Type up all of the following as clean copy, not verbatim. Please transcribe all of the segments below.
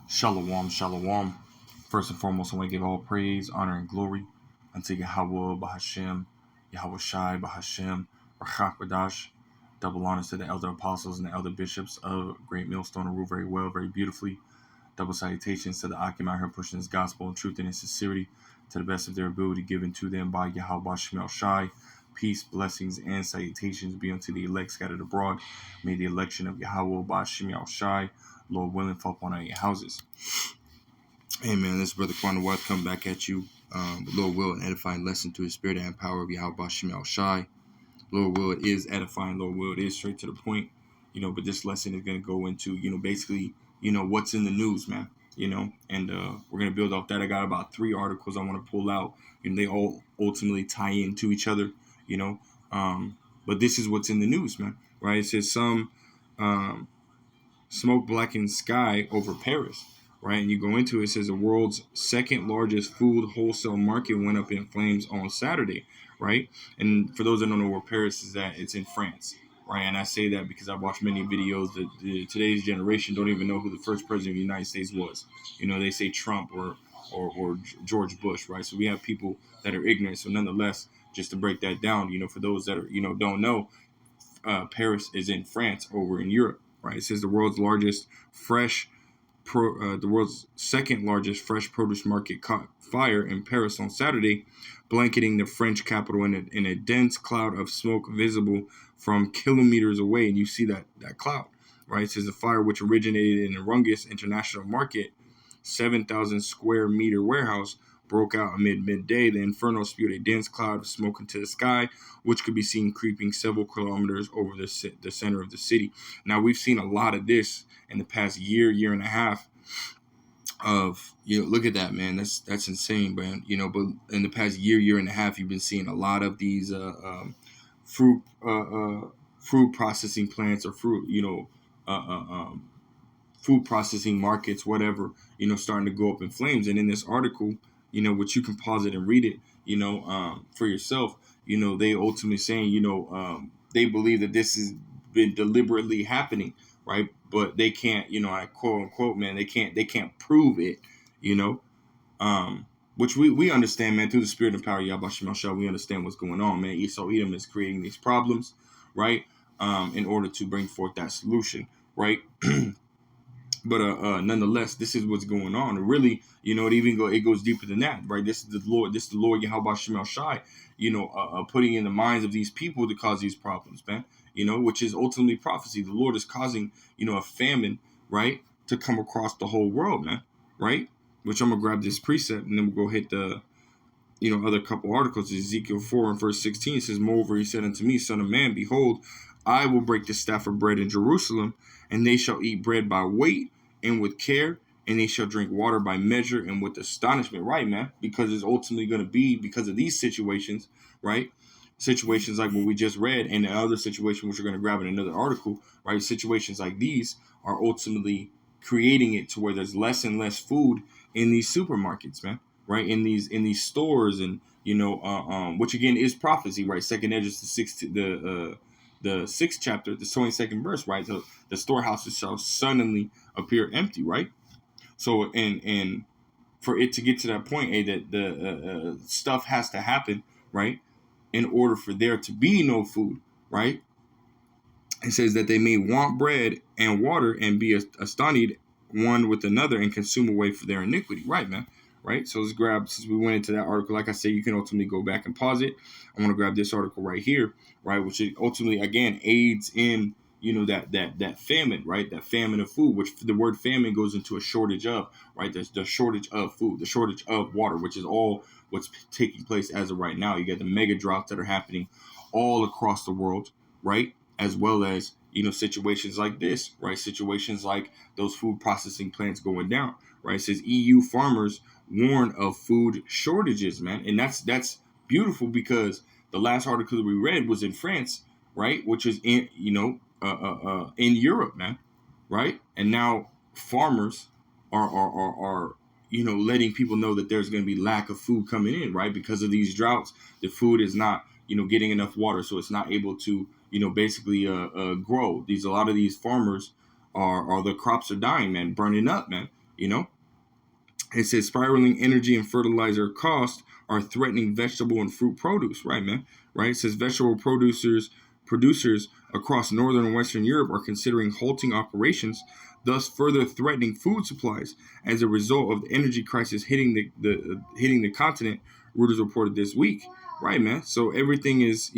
Shalom, shalom. First and foremost, I want to give all praise, honor, and glory unto Yahweh, Bahashem, Yahweh Shai, Bahashem, Rachakwadash. Double honors to the elder apostles and the elder bishops of Great Millstone and rule very well, very beautifully. Double salutations to the Akim out here pushing this gospel in truth and in sincerity to the best of their ability given to them by Yahweh Shemel Shai. Peace, blessings, and salutations be unto the elect scattered abroad. May the election of Yahweh by Shemel Shai, Lord willing, fall upon our houses. Hey man, this is Brother Quantum Wealth coming back at you. Lord will, an edifying lesson to his spirit and power of Yahweh Shemel Shai. Lord will, it is edifying. Lord will, it is straight to the point. But this lesson is going to go into, basically, what's in the news, man. And we're going to build off that. I got about 3 articles I want to pull out. They all ultimately tie into each other, but this is what's in the news, man. Right? It says some smoke blackened sky over Paris. Right, and you go into it, it says the world's second largest food wholesale market went up in flames on Saturday, right? And for those that don't know where Paris is at, it's in France, right? And I say that because I've watched many videos that today's generation don't even know who the first president of the United States was. They say Trump or George Bush, right? So we have people that are ignorant. So nonetheless, just to break that down, for those that are don't know, Paris is in France, over in Europe, right? It says the world's second largest fresh produce market caught fire in Paris on Saturday, blanketing the French capital in a dense cloud of smoke visible from kilometers away. And you see that cloud, right? It says the fire, which originated in a Rungus International Market, 7,000 square meter warehouse, broke out amid midday. The inferno spewed a dense cloud of smoke into the sky, which could be seen creeping several kilometers over the center of the city. Now, we've seen a lot of this in the past year and a half of, look at that, man. That's insane, man. But in the past year and a half, you've been seeing a lot of these fruit processing plants or food processing markets, whatever, starting to go up in flames. And in this article, which you can pause it and read it, for yourself, they ultimately saying, they believe that this has been deliberately happening, right? But they can't, I quote unquote, man, they can't prove it, which we understand, man, through the spirit and power of Yahweh Shema Shah, we understand what's going on, man. Esau Edom is creating these problems, right? In order to bring forth that solution, right? But nonetheless, this is what's going on. And really, it goes deeper than that, right? This is the Lord Yahweh Shema Shai, putting in the minds of these people to cause these problems, man. Which is ultimately prophecy. The Lord is causing, a famine, right, to come across the whole world, man, right? Which I'm gonna grab this precept and then we'll go hit the, other couple articles. Ezekiel 4 and verse 16 says, "Moreover, he said unto me, Son of man, behold, I will break the staff of bread in Jerusalem, and they shall eat bread by weight and with care, and they shall drink water by measure and with astonishment." Right, man? Because it's ultimately going to be because of these situations, right? Situations like what we just read, and the other situation which we're going to grab in another article, right? Situations like these are ultimately creating it to where there's less and less food in these supermarkets, man, right? In these stores, and which again is prophecy, right? Second Esdras the 6th chapter, the 22nd verse, right? The storehouses shall suddenly appear empty, right? So and for it to get to that point, that the stuff has to happen, right? In order for there to be no food, right? It says that they may want bread and water and be astonished one with another and consume away for their iniquity. Right, man? Right? So let's grab, since we went into that article, like I said, you can ultimately go back and pause it. I want to grab this article right here, right? Which ultimately, again, aids in, that famine, right? That famine of food, which the word famine goes into a shortage of, right? There's the shortage of food, the shortage of water, which is all what's taking place as of right now. You got the mega droughts that are happening all across the world, right? As well as, situations like this, right? Situations like those food processing plants going down, right? It says EU farmers warn of food shortages, man. And that's beautiful, because the last article that we read was in France, right? Which is in, in Europe, man, right? And now farmers are letting people know that there's going to be lack of food coming in, right? Because of these droughts, the food is not, getting enough water, so it's not able to, basically grow. A lot of these farmers are the crops are dying, man, burning up, man, You know, it says spiraling energy and fertilizer costs are threatening vegetable and fruit produce. Right, man. Right. It says vegetable producers across northern and western Europe are considering halting operations, thus further threatening food supplies as a result of the energy crisis hitting the continent. Reuters reported this week. Right, man. So everything is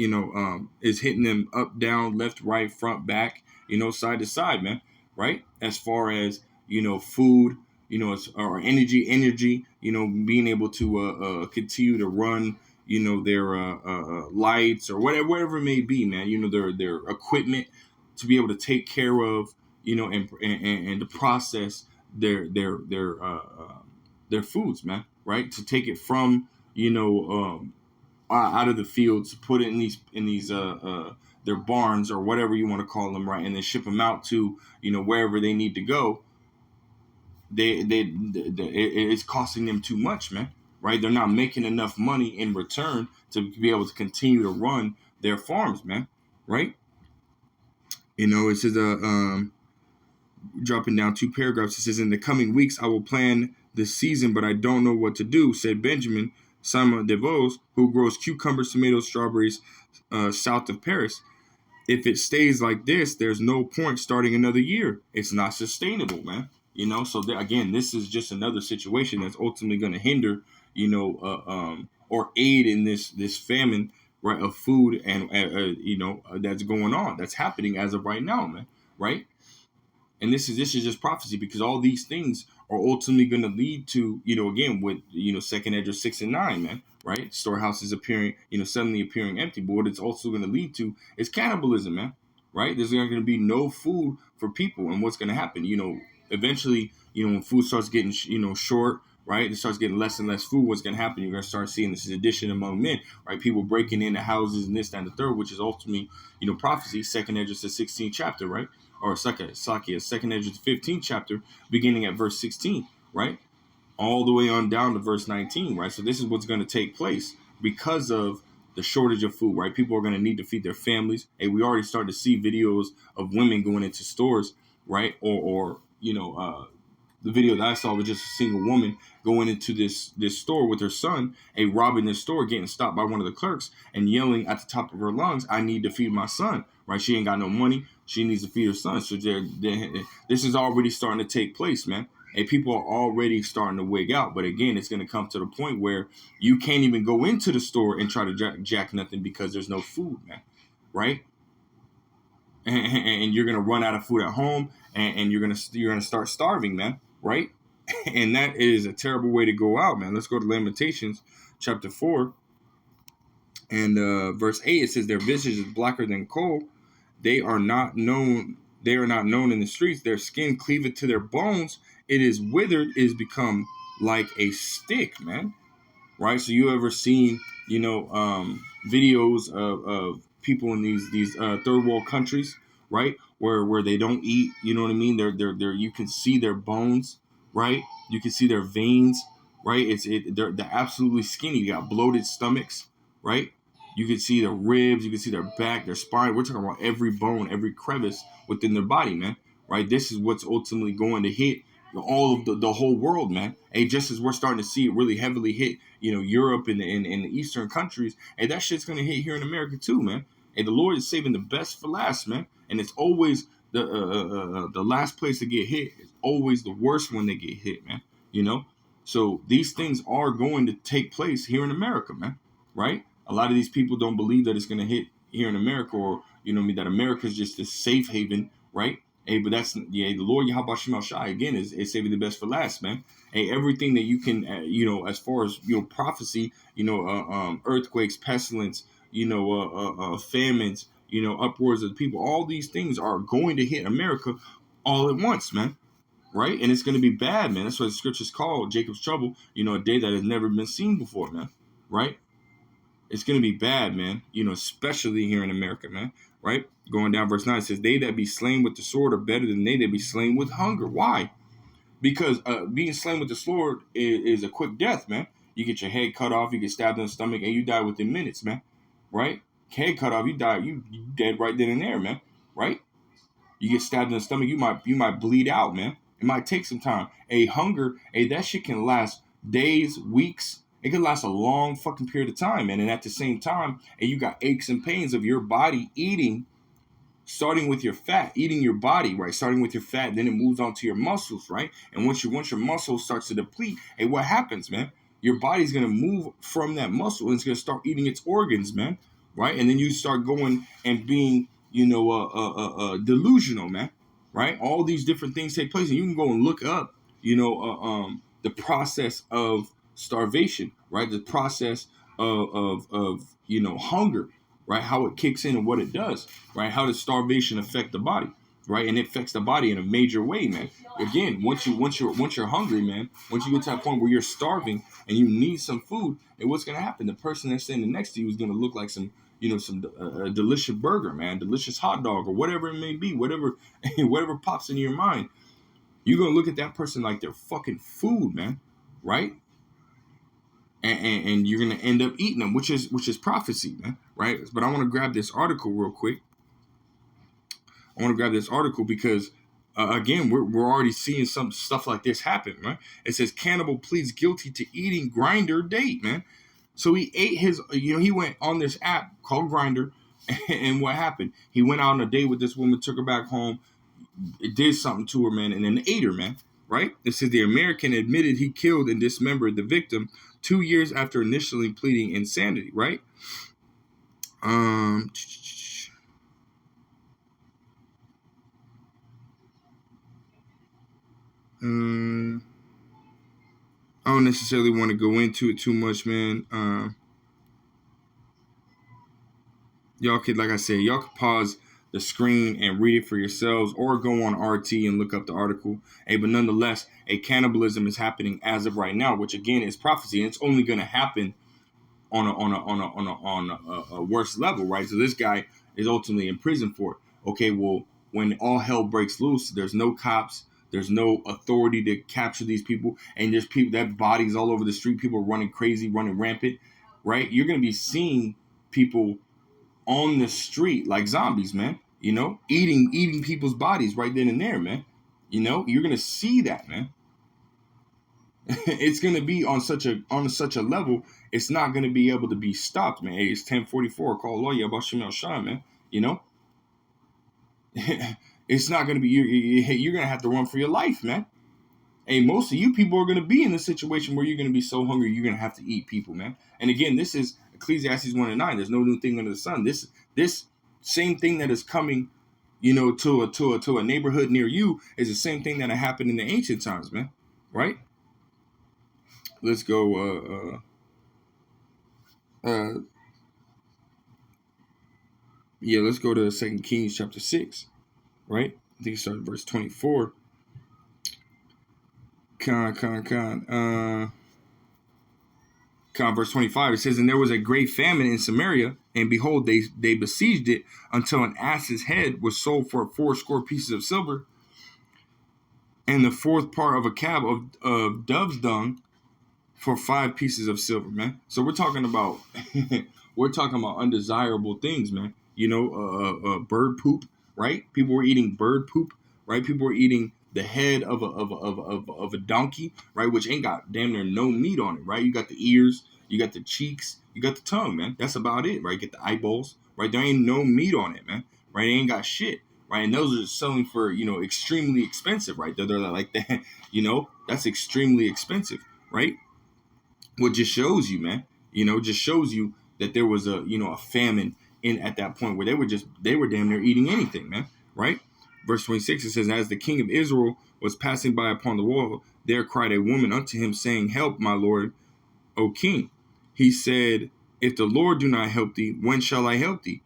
is hitting them up, down, left, right, front, back, side to side, man. Right. As far as food, or energy, being able to continue to run, their lights or whatever it may be, man. Their equipment to be able to take care of, and to process their foods, man. Right, to take it from out of the fields, put it in these their barns or whatever you want to call them, right, and then ship them out to wherever they need to go. It's costing them too much, man. Right? They're not making enough money in return to be able to continue to run their farms, man. Right? It says dropping down two paragraphs. It says, in the coming weeks I will plan this season, but I don't know what to do, said Benjamin Simon DeVos, who grows cucumbers, tomatoes, strawberries south of Paris. If it stays like this, there's no point starting another year. It's not sustainable, man. So again, this is just another situation that's ultimately going to hinder, or aid in this famine, right, of food and that's going on, that's happening as of right now, man. Right. And this is just prophecy, because all these things are ultimately going to lead to, again, with second Ezra 6 and 9, man. Right, storehouses appearing, suddenly appearing empty. But what it's also going to lead to is cannibalism, man. Right, there's going to be no food for people, and what's going to happen? Eventually, when food starts getting short, right, it starts getting less and less food. What's going to happen? You're going to start seeing this sedition among men, right? People breaking into houses and this, that, and the third, which is ultimately, prophecy. Second Ezra 16th chapter, right? Or second Ezra 15th chapter, beginning at verse 16, right? All the way on down to verse 19, right? So this is what's going to take place because of the shortage of food, right? People are going to need to feed their families. And we already start to see videos of women going into stores, right? Or the video that I saw was just a single woman going into this store with her son, robbing this store, getting stopped by one of the clerks and yelling at the top of her lungs, "I need to feed my son," right? She ain't got no money. She needs to feed her son. So this is already starting to take place, man. And people are already starting to wig out. But again, it's going to come to the point where you can't even go into the store and try to jack nothing because there's no food, man. Right? And you're going to run out of food at home, and you're going to start starving, man. Right? And that is a terrible way to go out, man. Let's go to Lamentations chapter 4 and verse 8. It says, their visage is blacker than coal. They are not known in the streets. Their skin cleaveth to their bones. It is withered, it is become like a stick, man. Right? So you ever seen, videos of people in these third world countries, right? Where they don't eat, you know what I mean? They're you can see their bones, right? You can see their veins, right? They're absolutely skinny. You got bloated stomachs, right? You can see their ribs, you can see their back, their spine. We're talking about every bone, every crevice within their body, man. Right? This is what's ultimately going to hit all of the whole world, man. And just as we're starting to see it really heavily hit, Europe and the eastern countries, and that shit's gonna hit here in America too, man. And the Lord is saving the best for last, man. And it's always the last place to get hit is always the worst when they get hit, man. So these things are going to take place here in America, man. Right? A lot of these people don't believe that it's gonna hit here in America, or that America is just a safe haven, right? Hey, but that's the Lord Yahweh Shema Shai again is saving the best for last, man. Hey, everything that you can, as far as prophecy, earthquakes, pestilence, famines, upwards of the people, all these things are going to hit America all at once, man. Right, and it's going to be bad, man. That's what the scriptures call Jacob's trouble. A day that has never been seen before, man. Right. It's going to be bad, man, especially here in America, man, right? Going down verse 9, it says, they that be slain with the sword are better than they that be slain with hunger. Why? Because being slain with the sword is a quick death, man. You get your head cut off, you get stabbed in the stomach, and you die within minutes, man, right? Head cut off, you die, you dead right then and there, man, right? You get stabbed in the stomach, you might bleed out, man, It might take some time. A hunger, that shit can last days, weeks. It can last a long fucking period of time, man. And at the same time, and you got aches and pains of your body eating, starting with your fat, eating your body, right? Starting with your fat, then it moves on to your muscles, right? And once your muscle starts to deplete, hey, what happens, man? Your body's gonna move from that muscle and it's gonna start eating its organs, man, right? And then you start going and being, delusional, man, right? All these different things take place, and you can go and look up, the process of starvation, right? The process of hunger, right? How it kicks in and what it does, right? How does starvation affect the body, right? And it affects the body in a major way, man. Again, once you're hungry, man, once you get to that point where you're starving and you need some food, and what's gonna happen? The person that's standing next to you is gonna look like some a delicious burger, man, delicious hot dog, or whatever it may be, whatever whatever pops into your mind. You're gonna look at that person like they're fucking food, man, right? And you're gonna end up eating them, which is prophecy, man, right? But I want to grab this article real quick. I want to grab this article because again, we're already seeing some stuff like this happen, right? It says cannibal pleads guilty to eating Grinder date, man. So he ate his, he went on this app called Grinder, and what happened? He went out on a date with this woman, took her back home, it did something to her, man, and then ate her, man. Right? It says the American admitted he killed and dismembered the victim 2 years after initially pleading insanity, right? I don't necessarily want to go into it too much, man. Y'all could, like I said, y'all could pause the screen and read it for yourselves, or go on RT and look up the article. Hey, but nonetheless, a cannibalism is happening as of right now, which again is prophecy, and it's only going to happen on a worse level, right? So this guy is ultimately in prison for it. Okay, well, when all hell breaks loose, there's no cops, there's no authority to capture these people, and there's people that bodies all over the street, people running crazy, running rampant, right? You're going to be seeing people on the street like zombies, man. Eating people's bodies right then and there, man. You're gonna see that, man. It's gonna be on such a level. It's not gonna be able to be stopped, man. Hey, it's 10:44. Call lawyer about Shemel Shah, man. It's not gonna be. You're gonna have to run for your life, man. Hey, most of you people are gonna be in the situation where you're gonna be so hungry you're gonna have to eat people, man. And again, this is Ecclesiastes 1:9. There's no new thing under the sun. This same thing that is coming, to a neighborhood near you is the same thing that happened in the ancient times, man. Right? Let's go. Let's go to 2 Kings chapter 6. Right? I think it starts verse 24. Verse 25, it says, and there was a great famine in Samaria, and behold, they besieged it until an ass's head was sold for 80 pieces of silver, and the fourth part of a cab of dove's dung for 5 pieces of silver, man. So we're talking about undesirable things, man. Bird poop, right? People were eating bird poop, right? People were eating the head of a donkey, right? Which ain't got damn near no meat on it, right? You got the ears, you got the cheeks, you got the tongue, man. That's about it, right? Get the eyeballs, right? There ain't no meat on it, man. Right? It ain't got shit, right? And those are selling for, extremely expensive, right? They're like that, that's extremely expensive, right? What just shows you, man, just shows you that there was a famine in at that point where they were damn near eating anything, man, right? Verse 26, it says, as the king of Israel was passing by upon the wall, there cried a woman unto him, saying, help, my lord, O king. He said, if the Lord do not help thee, when shall I help thee?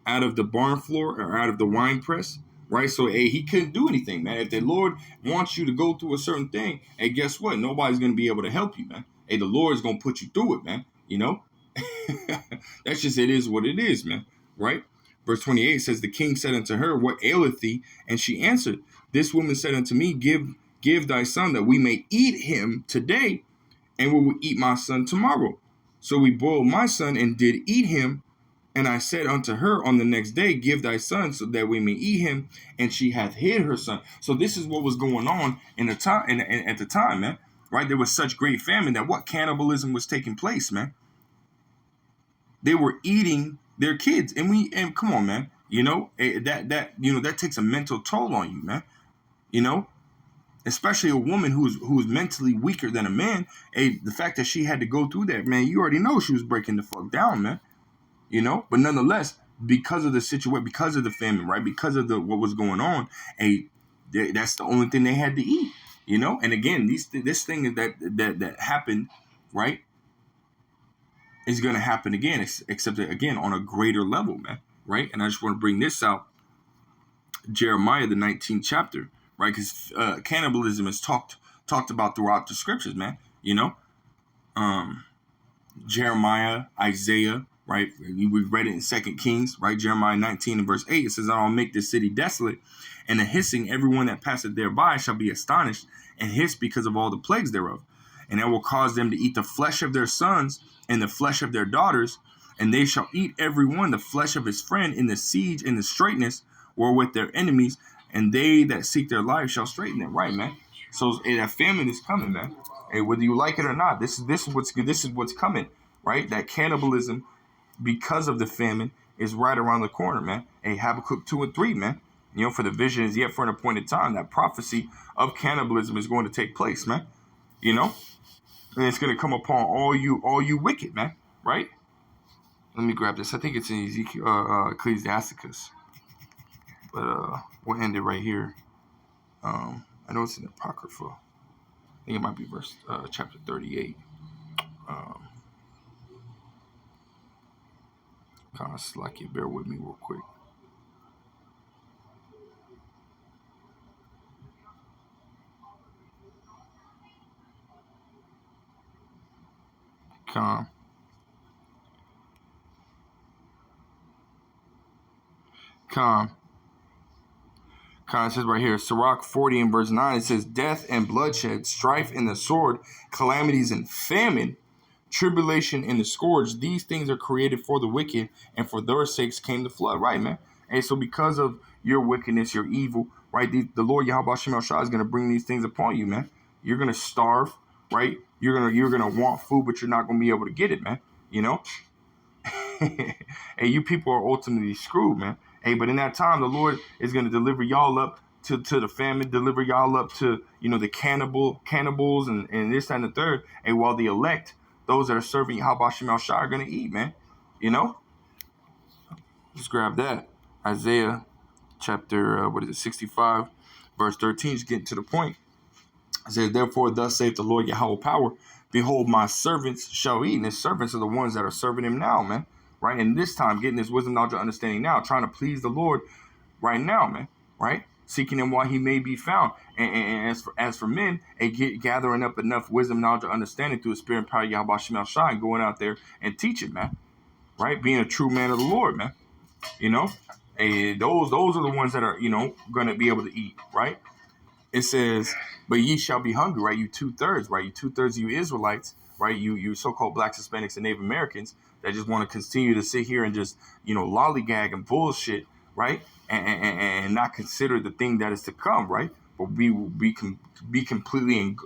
Out of the barn floor or out of the wine press? Right? So, hey, he couldn't do anything, man. If the Lord wants you to go through a certain thing, hey, guess what? Nobody's going to be able to help you, man. Hey, the Lord's going to put you through it, man. That's just, it is what it is, man. Right? Verse 28 says, the king said unto her, what aileth thee? And she answered, this woman said unto me, give thy son that we may eat him today, and we will eat my son tomorrow. So we boiled my son and did eat him. And I said unto her on the next day, give thy son so that we may eat him. And she hath hid her son. So this is what was going on in the time, at the time, man. Right? There was such great famine that what cannibalism was taking place, man. They were eating their kids, and come on, man. That takes a mental toll on you, man. You know, especially a woman who's mentally weaker than a man. The fact that she had to go through that, man, you already know she was breaking the fuck down, man. But nonetheless, because of the situation, because of the famine, right, because of what was going on, that's the only thing they had to eat, And again, this thing that happened, right, is going to happen again, except that, again, on a greater level, man, right? And I just want to bring this out, Jeremiah, the 19th chapter, right, because cannibalism is talked about throughout the scriptures, man. Jeremiah, Isaiah, right? We've read it in 2 Kings, right? Jeremiah 19 and verse 8, it says, I'll make this city desolate, and the hissing, everyone that passeth thereby shall be astonished, and hiss because of all the plagues thereof. And I will cause them to eat the flesh of their sons and the flesh of their daughters, and they shall eat every one the flesh of his friend in the siege and the straitness, wherewith their enemies, and they that seek their life shall straighten it. Right, man? So that famine is coming, man. Hey, whether you like it or not, this is what's coming, right? That cannibalism, because of the famine, is right around the corner, man. Hey, Habakkuk 2 and 3, man. For the vision is yet for an appointed time. That prophecy of cannibalism is going to take place, man. And it's going to come upon all you wicked, man. Right? Let me grab this. I think it's in Ezekiel, Ecclesiasticus. But we'll end it right here. I know it's in the Apocrypha. I think it might be chapter 38. Kind of slacky. Bear with me real quick. Con it says right here, Sirach 40 and verse 9, it says, death and bloodshed, strife and the sword, calamities and famine, tribulation and the scourge, these things are created for the wicked, and for their sakes came the flood. Right, man? And so because of your wickedness, your evil, right, the Lord Yahweh Shem El Shah is going to bring these things upon you, man. You're going to starve, right? You're gonna want food, but you're not going to be able to get it, man. Hey, you people are ultimately screwed, man. Hey, but in that time, the Lord is going to deliver y'all up to the famine, deliver y'all up to, the cannibals and this and the third. And while the elect, those that are serving Yahweh Shem El Shah, are going to eat, man. Just grab that. Isaiah chapter, 65, verse 13, just getting to the point. It says, therefore, thus saith the Lord Yahweh power, behold, my servants shall eat. And his servants are the ones that are serving him now, man. Right? And this time, getting this wisdom, knowledge, understanding now, trying to please the Lord right now, man. Right? Seeking him while he may be found. And as for men, gathering up enough wisdom, knowledge, understanding through the spirit and power of Yahweh Shem El Shah, and going out there and teaching, man. Right? Being a true man of the Lord, man. And those are the ones that are, going to be able to eat, right? It says, but ye shall be hungry, right? You 2/3, right? You 2/3 of you Israelites, right? You so-called blacks, Hispanics, and Native Americans that just want to continue to sit here and just, lollygag and bullshit, right? And not consider the thing that is to come, right? But we will be completely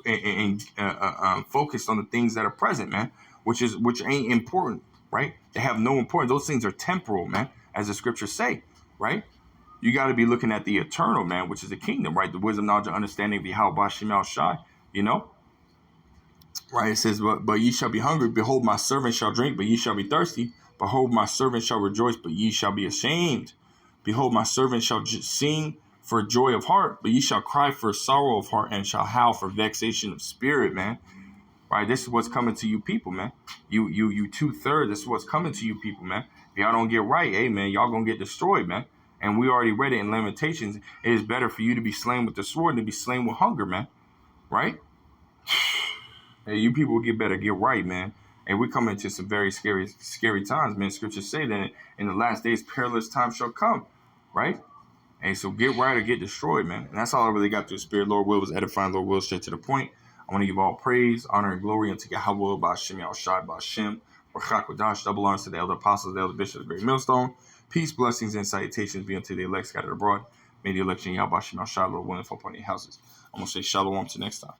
focused on the things that are present, man, which ain't important, right? They have no importance. Those things are temporal, man, as the scriptures say, right? You got to be looking at the eternal, man, which is the kingdom, right? The wisdom, knowledge, and understanding of Yahweh Shem El Shah, right? It says, but ye shall be hungry. Behold, my servant shall drink, but ye shall be thirsty. Behold, my servant shall rejoice, but ye shall be ashamed. Behold, my servant shall sing for joy of heart, but ye shall cry for sorrow of heart and shall howl for vexation of spirit, man. Right? This is what's coming to you people, man. You 2/3, this is what's coming to you people, man. If y'all don't get right, hey, man, y'all gonna get destroyed, man. And we already read it in Lamentations. It is better for you to be slain with the sword than to be slain with hunger, man. Right? Hey, you people get better, get right, man. And we're coming into some very scary times, man. Scriptures say that in the last days, perilous times shall come, right? And so get right or get destroyed, man. And that's all I really got through the Spirit. Lord will was edifying, Lord will straight to the point. I want to give all praise, honor, and glory unto Yahweh, Ba'ashem, Yahshai, Ba'ashem, Rachakodash, double honors to the elder apostles, the elder bishops, great millstone. Peace, blessings, and salutations be unto the elect scattered abroad. May the election Yahweh Shem Lord willing for upon your houses. I'm going to say shalom to next time.